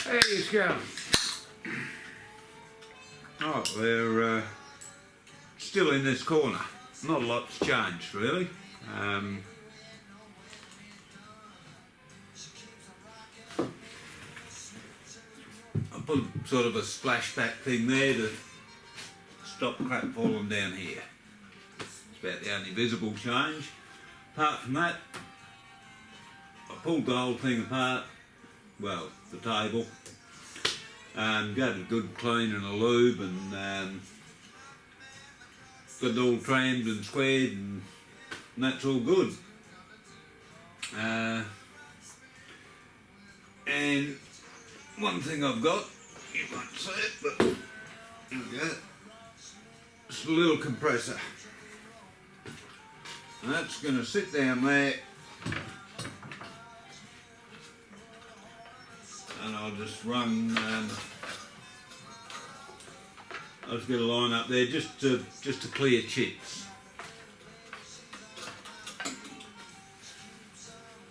There you go. Oh, we're still in this corner. Not a lot's changed really. I put sort of a splashback thing there to stop crap falling down here. It's about the only visible change. Apart from that, I pulled the whole thing apart, well, the table, gave it a good clean and a lube, and got it all trimmed and squared, and that's all good. And one thing I've got, you won't see it, but there we go. It's a little compressor. And that's going to sit down there, and I'll just run, I'll just get a line up there just to clear chips.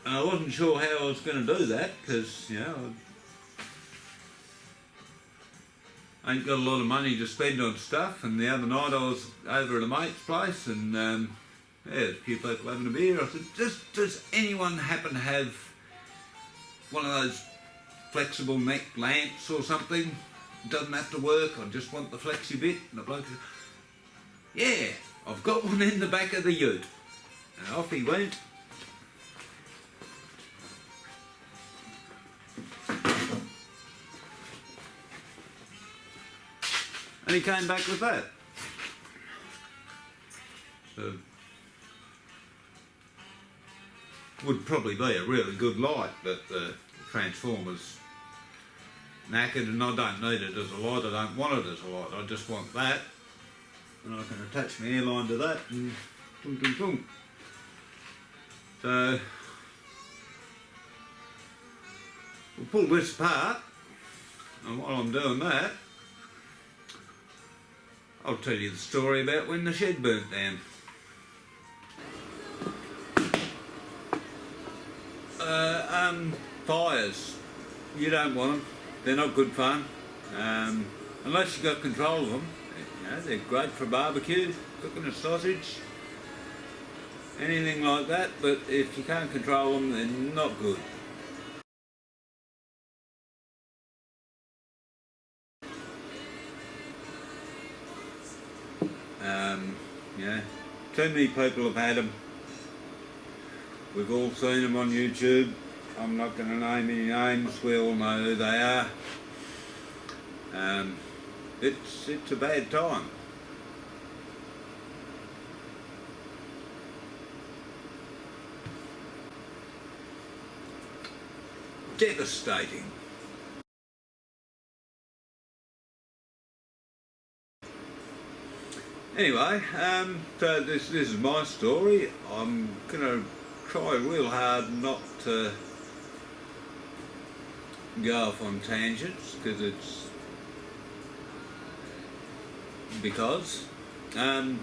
And I wasn't sure how I was going to do that, because, you know, I ain't got a lot of money to spend on stuff, and the other night I was over at a mate's place, and yeah, there's a few people having a beer. I said, does anyone happen to have one of those flexible neck lamps or something? It doesn't have to work, I just want the flexi bit. And the bloke said, yeah, I've got one in the back of the ute. And off he went. And he came back with that. So, would probably be a really good light, but the transformer's knackered and I don't need it as a light, I don't want it as a light, I just want that. And I can attach my airline to that and boom, boom, boom. So, we'll pull this apart, and while I'm doing that, I'll tell you the story about when the shed burnt down. Fires, you don't want them, they're not good fun, unless you've got control of them. You know, they're great for barbecue, cooking a sausage, anything like that, but if you can't control them, they're not good. Yeah, too many people have had them. We've all seen them on YouTube. I'm not going to name any names, we all know who they are. It's a bad time. Devastating. Anyway, so this is my story. I'm going to try real hard not to go off on tangents,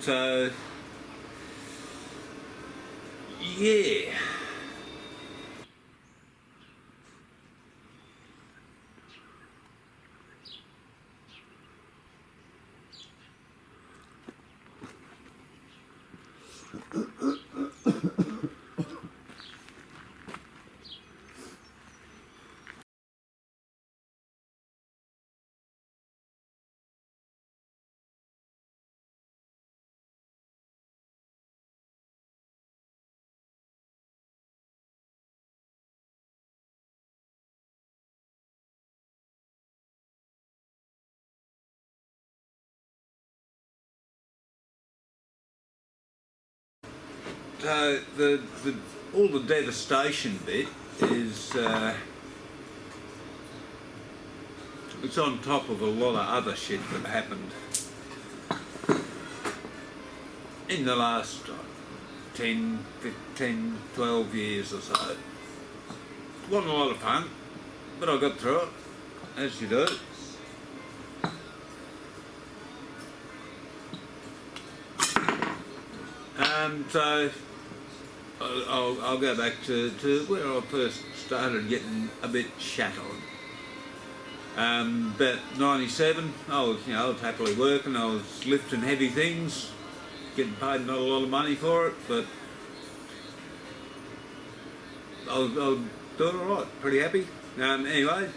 so yeah. So all the devastation bit is it's on top of a lot of other shit that happened in the last 10, 15, 12 years or so. It wasn't a lot of fun, but I got through it, as you do. So I'll go back to where I first started getting a bit shattered. About 97, I was happily working. I was lifting heavy things, getting paid not a lot of money for it, but I was doing all right, pretty happy. Anyway,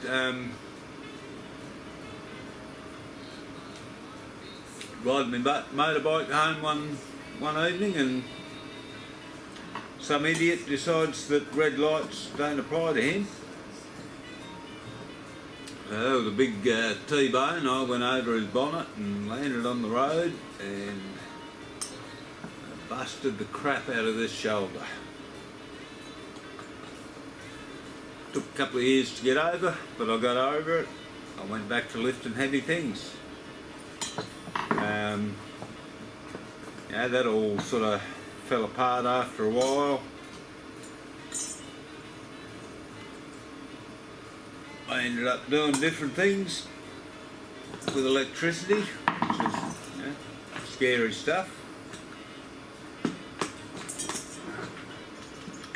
riding my motorbike home one evening, and some idiot decides that red lights don't apply to him. There was a big T-bone. I went over his bonnet and landed on the road and busted the crap out of this shoulder. Took a couple of years to get over, but I got over it. I went back to lifting heavy things. Yeah, that all sort of fell apart after a while. I ended up doing different things with electricity, which is scary stuff.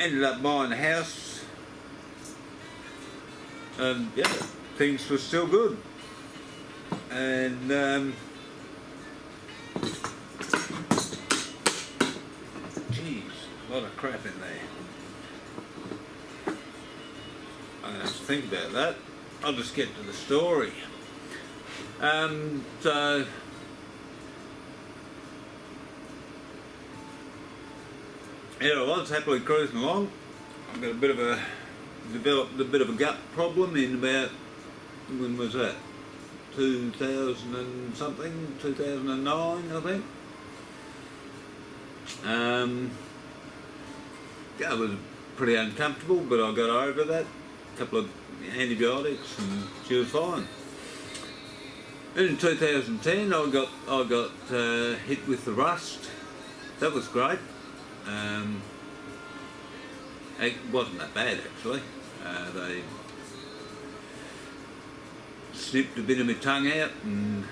Ended up buying a house, and yeah, things were still good. And geez, a lot of crap in there. I'm going to have to think about that. I'll just get to the story. So yeah, I was happily cruising along. I've got developed a bit of a gut problem in about, when was that? 2000 and something, 2009, I think. Yeah, it was pretty uncomfortable, but I got over that. A couple of antibiotics and she was fine. Then in 2010 I got hit with the rust. That was great. It wasn't that bad actually. They snipped a bit of my tongue out and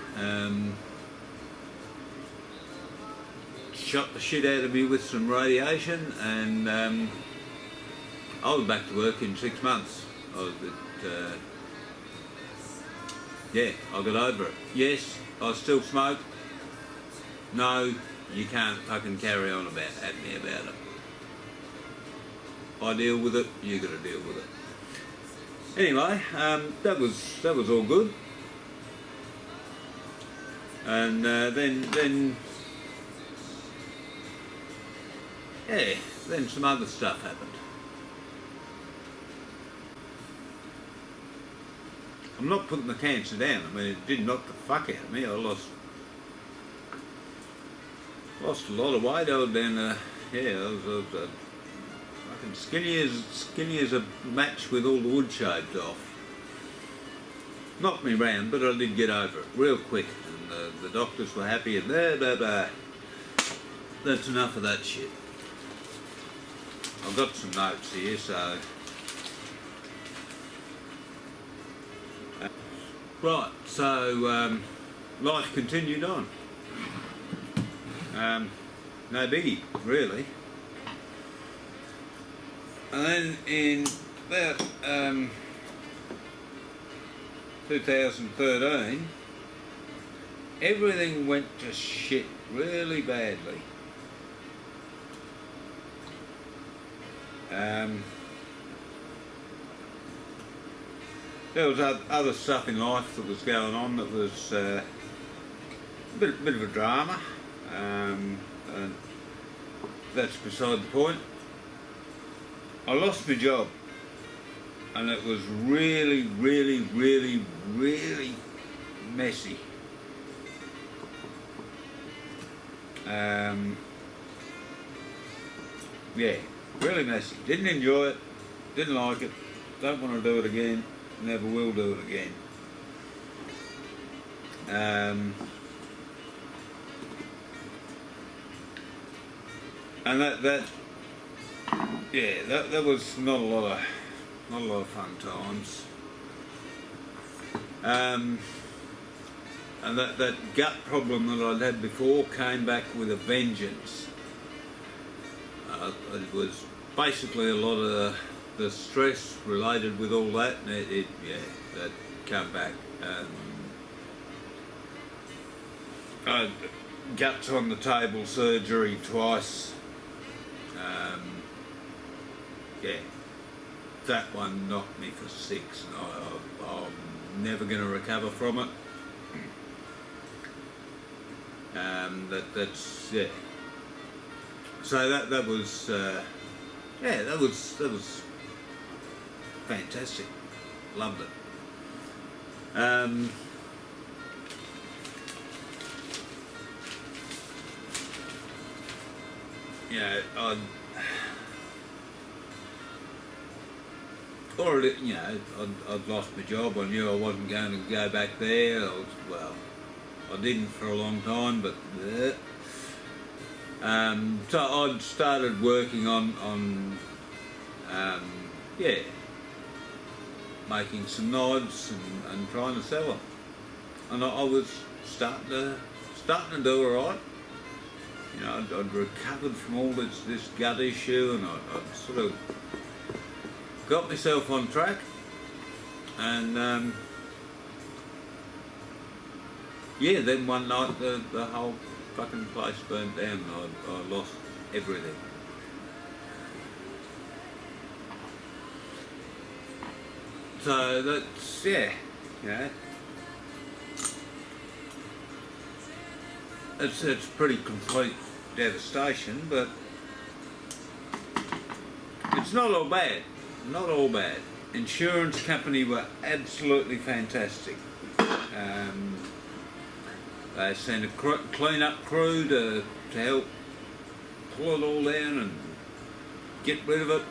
shot the shit out of me with some radiation, and I was back to work in 6 months. I was yeah, I got over it. Yes, I still smoke. No, you can't fucking carry on at me about it. I deal with it, you got to deal with it. Anyway, that was all good. And then yeah, then some other stuff happened. I'm not putting the cancer down. I mean, it did knock the fuck out of me. I lost a lot of weight. I was down yeah, I was fucking skinny as a match with all the wood shaved off. Knocked me round, but I did get over it real quick, and the doctors were happy, and that's enough of that shit. I've got some notes here, so right, so life continued on. No biggie, really. And then in about 2013, everything went to shit really badly. There was other stuff in life that was going on that was a bit of a drama, and that's beside the point. I lost my job, and it was really, really, really, really messy. Yeah, really messy. Didn't enjoy it, didn't like it, don't want to do it again, never will do it again. And that was not a lot of fun times. And that gut problem that I'd had before came back with a vengeance. It was basically a lot of the stress related with all that, and that come back. I had guts on the table surgery twice. That one knocked me for 6, and I'm never going to recover from it. That's So that was that was fantastic. Loved it. I'd lost my job. I knew I wasn't going to go back there. I didn't for a long time, but so I'd started working on making some knives and trying to sell them, and I was starting to do all right. I'd recovered from all this gut issue, and I'd sort of got myself on track, and then one night the whole fucking place burnt down, and I lost everything. So that's, it's pretty complete devastation, but it's not all bad. Not all bad. Insurance company were absolutely fantastic. They sent a clean-up crew to help pull it all down and get rid of it.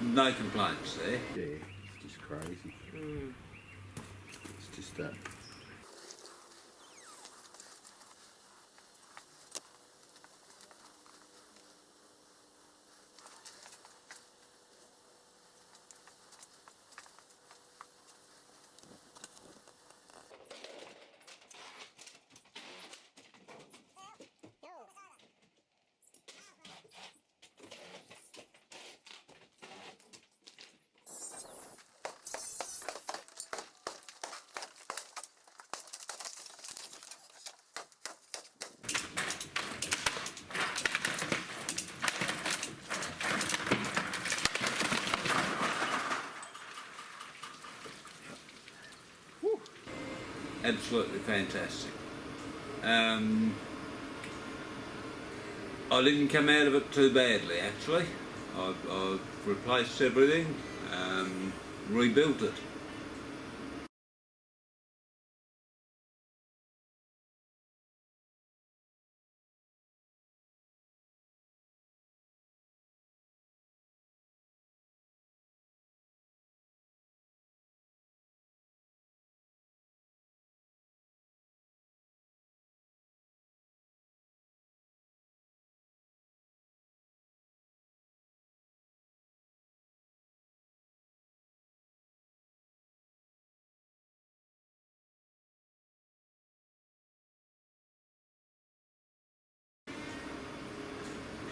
No complaints there. Yeah, it's just crazy. It's just that. Absolutely fantastic. I didn't come out of it too badly, actually. I've replaced everything, rebuilt it.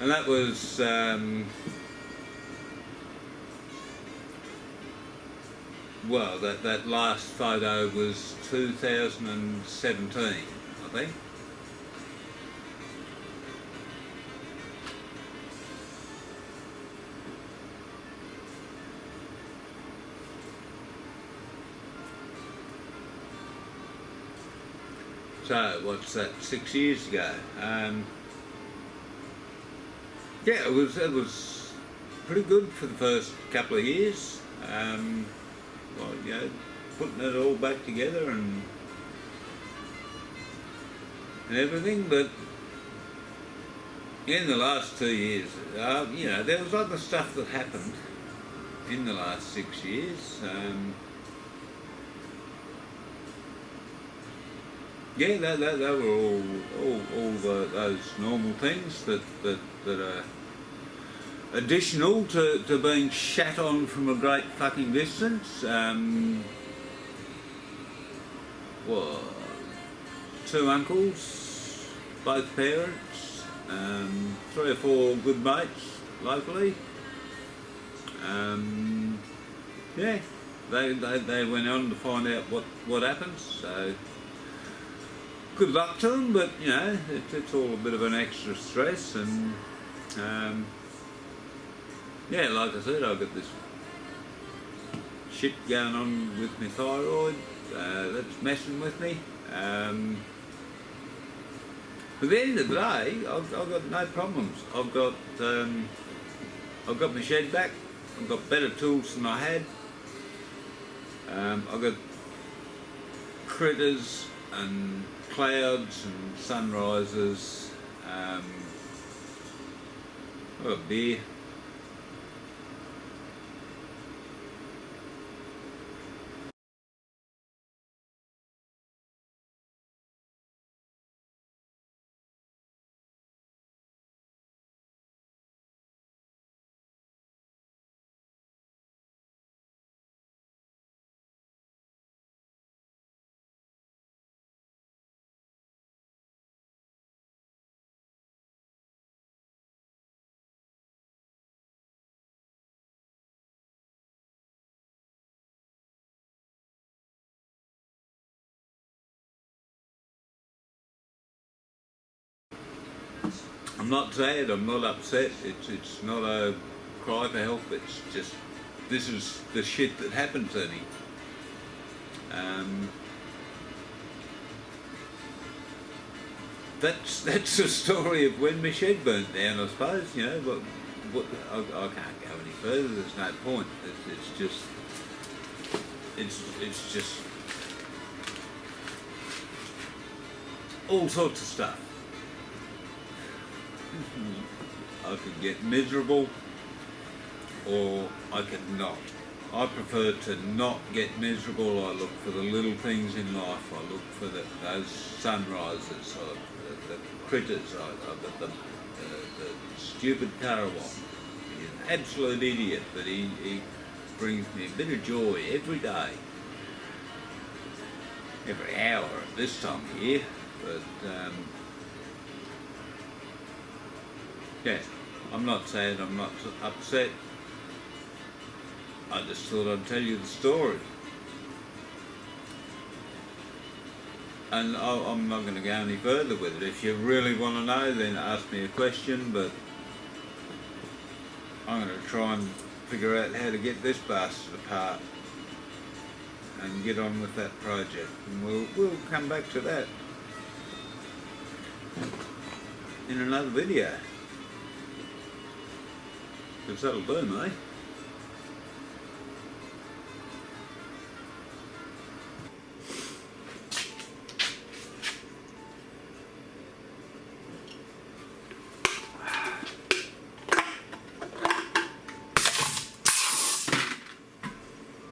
And that was that last photo was 2017, I think. So what's that? 6 years ago. It was pretty good for the first couple of years. Putting it all back together and everything, but in the last 2 years, there was other stuff that happened in the last 6 years. They were all those normal things that are additional to being shat on from a great fucking distance. 2 uncles, both parents, 3 or 4 good mates locally, Yeah, they went on to find out what happened. So good luck to them, but you know it's all a bit of an extra stress, and yeah, like I said, I've got this shit going on with my thyroid that's messing with me. But at the end of the day, I've got no problems. I've got my shed back. I've got better tools than I had. I've got critters and clouds and sunrises. I've got beer. I'm not sad, I'm not upset, it's not a cry for help, it's just, this is the shit that happened to me. That's the story of when my shed burnt down, I suppose, you know, but I can't go any further, there's no point, it's just all sorts of stuff. I could get miserable, or I could not. I prefer to not get miserable. I look for the little things in life. I look for those sunrises, the critters. I've got the stupid Currawong. He's an absolute idiot, but he brings me a bit of joy every day, every hour at this time of year. But yeah, I'm not sad, I'm not upset. I just thought I'd tell you the story. And I'm not going to go any further with it. If you really want to know, then ask me a question, but I'm going to try and figure out how to get this bastard apart and get on with that project. And we'll come back to that in another video. Because that'll do, mate.